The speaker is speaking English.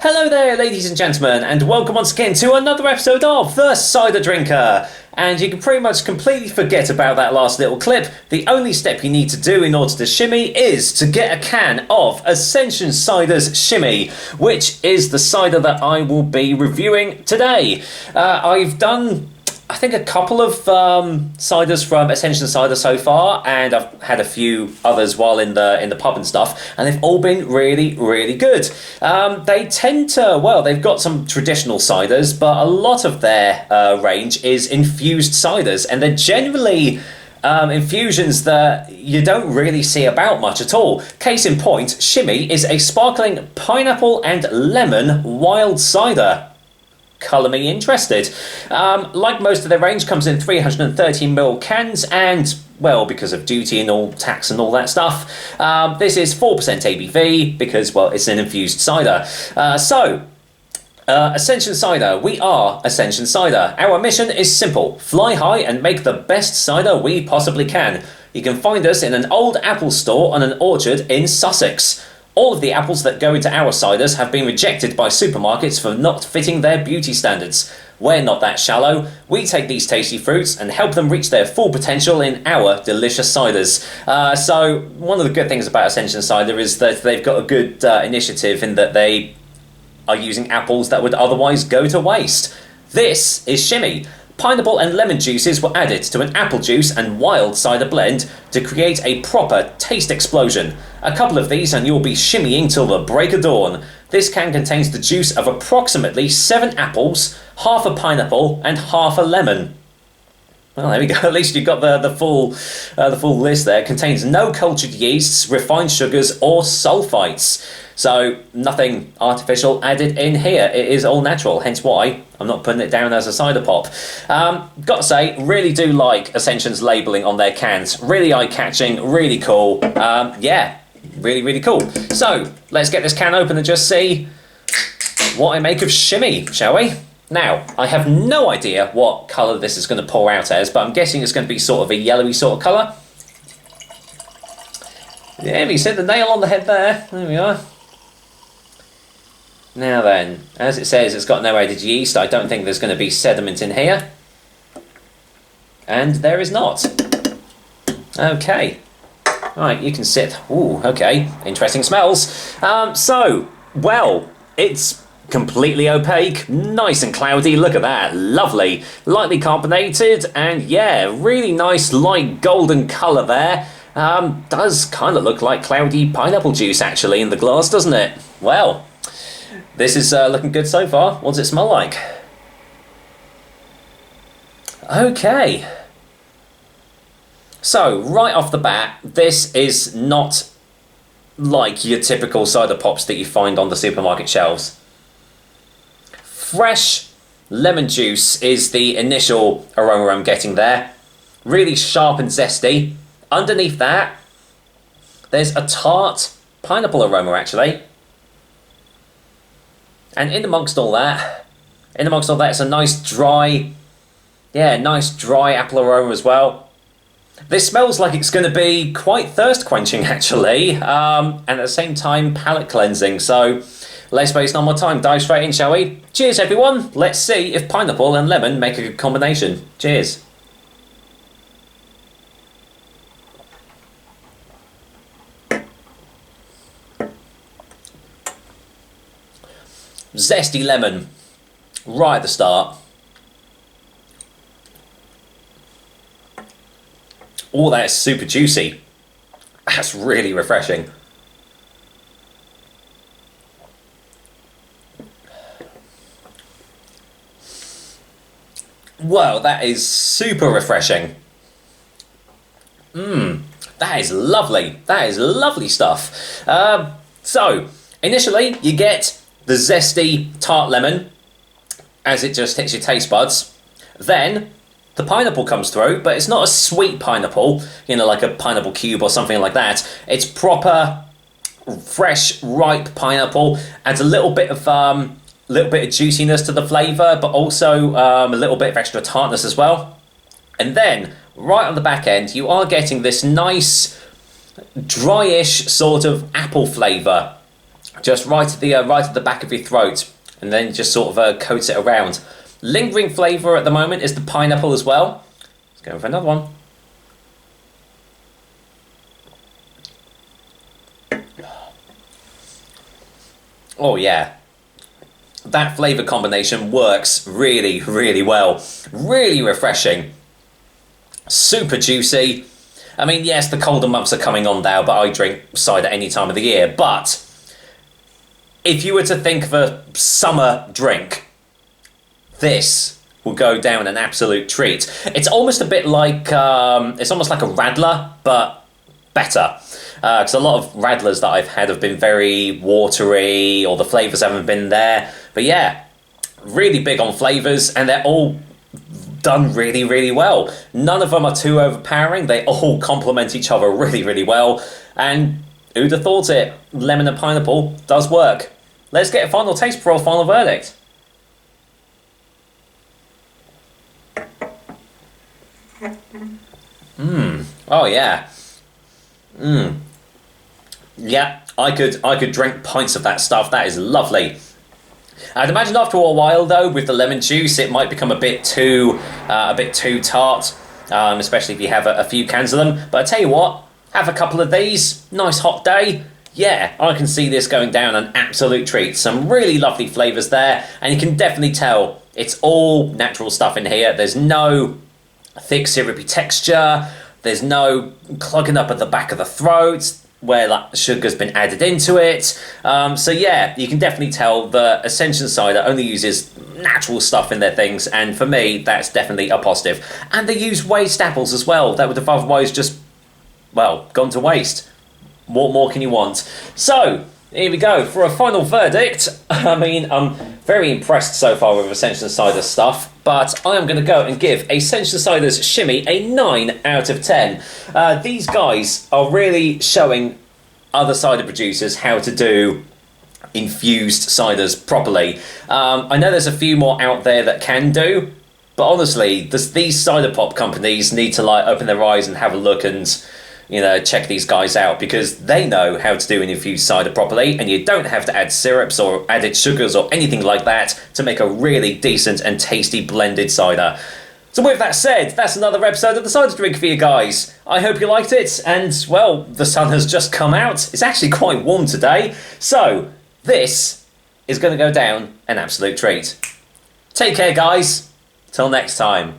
Hello there, ladies and gentlemen, and welcome once again to another episode of The Cider Drinker. And you can pretty much completely forget about that last little clip. The only step you need to do in order to shimmy is to get a can of Ascension Cider Shimmy, which is the cider that I will be reviewing today. I've done, I think, a couple of ciders from Ascension Cider so far, and I've had a few others while in the pub and stuff, and they've all been really, really good. They tend to, well, they've got some traditional ciders, but a lot of their range is infused ciders, and they're generally infusions that you don't really see about much at all. Case in point, Shimmy is a sparkling pineapple and lemon wild cider. Colour me interested. Like most of their range, comes in 330ml cans, and, well, because of duty and all tax and all that stuff, this is 4% ABV because, well, it's an infused cider. Ascension Cider. We are Ascension Cider. Our mission is simple: fly high and make the best cider we possibly can. You can find us in an old apple store on an orchard in Sussex. All of the apples that go into our ciders have been rejected by supermarkets for not fitting their beauty standards. We're not that shallow. We take these tasty fruits and help them reach their full potential in our delicious ciders. So one of the good things about Ascension Cider is that they've got a good initiative in that they are using apples that would otherwise go to waste. This is Shimmy. Pineapple and lemon juices were added to an apple juice and wild cider blend to create a proper taste explosion. A couple of these and you'll be shimmying till the break of dawn. This can contains the juice of approximately 7 apples, half a pineapple and half a lemon. Well, there we go. At least you've got the full list there. It contains no cultured yeasts, refined sugars or sulfites. So nothing artificial added in here. It is all natural, hence why I'm not putting it down as a cider pop. Got to say, really do like Ascension's labelling on their cans. Really eye-catching, really cool. Yeah, really, really cool. So let's get this can open and just see what I make of Shimmy, shall we? Now, I have no idea what colour this is going to pour out as, but I'm guessing it's going to be sort of a yellowy sort of colour. Yeah, you hit the nail on the head there. There we are. Now then, as it says, it's got no added yeast. I don't think there's going to be sediment in here. And there is not. Okay. Right, you can sit. Ooh, okay. Interesting smells. Well, it's completely opaque, nice and cloudy. Look at that, lovely, lightly carbonated, and yeah, really nice light golden colour there. Does kind of look like cloudy pineapple juice actually in the glass, doesn't it? Well, this is looking good so far. What does it smell like? Okay. So, right off the bat, this is not like your typical cider pops that you find on the supermarket shelves. Fresh lemon juice is the initial aroma I'm getting there. Really sharp and zesty. Underneath that, there's a tart pineapple aroma actually. And in amongst all that, it's a nice dry apple aroma as well. This smells like it's going to be quite thirst quenching actually, and at the same time palate cleansing. So let's waste no more time, dive straight in, shall we? Cheers everyone, let's see if pineapple and lemon make a good combination. Cheers. Zesty lemon, right at the start. Oh, that is super juicy. That's really refreshing. Wow, that is super refreshing. That is lovely. That is lovely stuff. So, initially, you get the zesty tart lemon as it just hits your taste buds. Then, the pineapple comes through, but it's not a sweet pineapple, you know, like a pineapple cube or something like that. It's proper, fresh, ripe pineapple. Adds a little bit of juiciness to the flavour, but also a little bit of extra tartness as well. And then, right on the back end, you are getting this nice, dryish sort of apple flavour. just right at the back of your throat, and then just sort of coats it around. Lingering flavour at the moment is the pineapple as well. Let's go for another one. Oh yeah, that flavour combination works really, really well. Really refreshing. Super juicy. I mean, yes, the colder months are coming on now, but I drink cider any time of the year. But if you were to think of a summer drink, this will go down an absolute treat. It's almost a bit like, it's almost like a radler, but better. Because a lot of radlers that I've had have been very watery, or the flavours haven't been there. But yeah, really big on flavours, and they're all done really, really well. None of them are too overpowering. They all complement each other really, really well. And who'd have thought it? Lemon and pineapple does work. Let's get a final taste for our final verdict. Oh yeah. Yeah, I could drink pints of that stuff. That is lovely. I'd imagine after a while, though, with the lemon juice, it might become a bit too tart, especially if you have a few cans of them. But I tell you what, have a couple of these, nice hot day. Yeah, I can see this going down an absolute treat. Some really lovely flavours there, and you can definitely tell it's all natural stuff in here. There's no thick syrupy texture. There's no clogging up at the back of the throat where like sugar's been added into it. So yeah, you can definitely tell the Ascension Cider only uses natural stuff in their things, and for me, that's definitely a positive. And they use waste apples as well. That would have otherwise just, well, gone to waste. What more can you want? So, here we go. For a final verdict, I mean, I'm very impressed so far with Ascension Cider stuff, but I am going to go and give Ascension Cider's Shimmy a 9 out of 10. These guys are really showing other cider producers how to do infused ciders properly. I know there's a few more out there that can do, but honestly, these cider pop companies need to like open their eyes and have a look and, you know, check these guys out, because they know how to do an infused cider properly, and you don't have to add syrups or added sugars or anything like that to make a really decent and tasty blended cider. So with that said, that's another episode of The Cider Drink for you guys. I hope you liked it, and, well, the sun has just come out. It's actually quite warm today, so this is going to go down an absolute treat. Take care, guys. Till next time.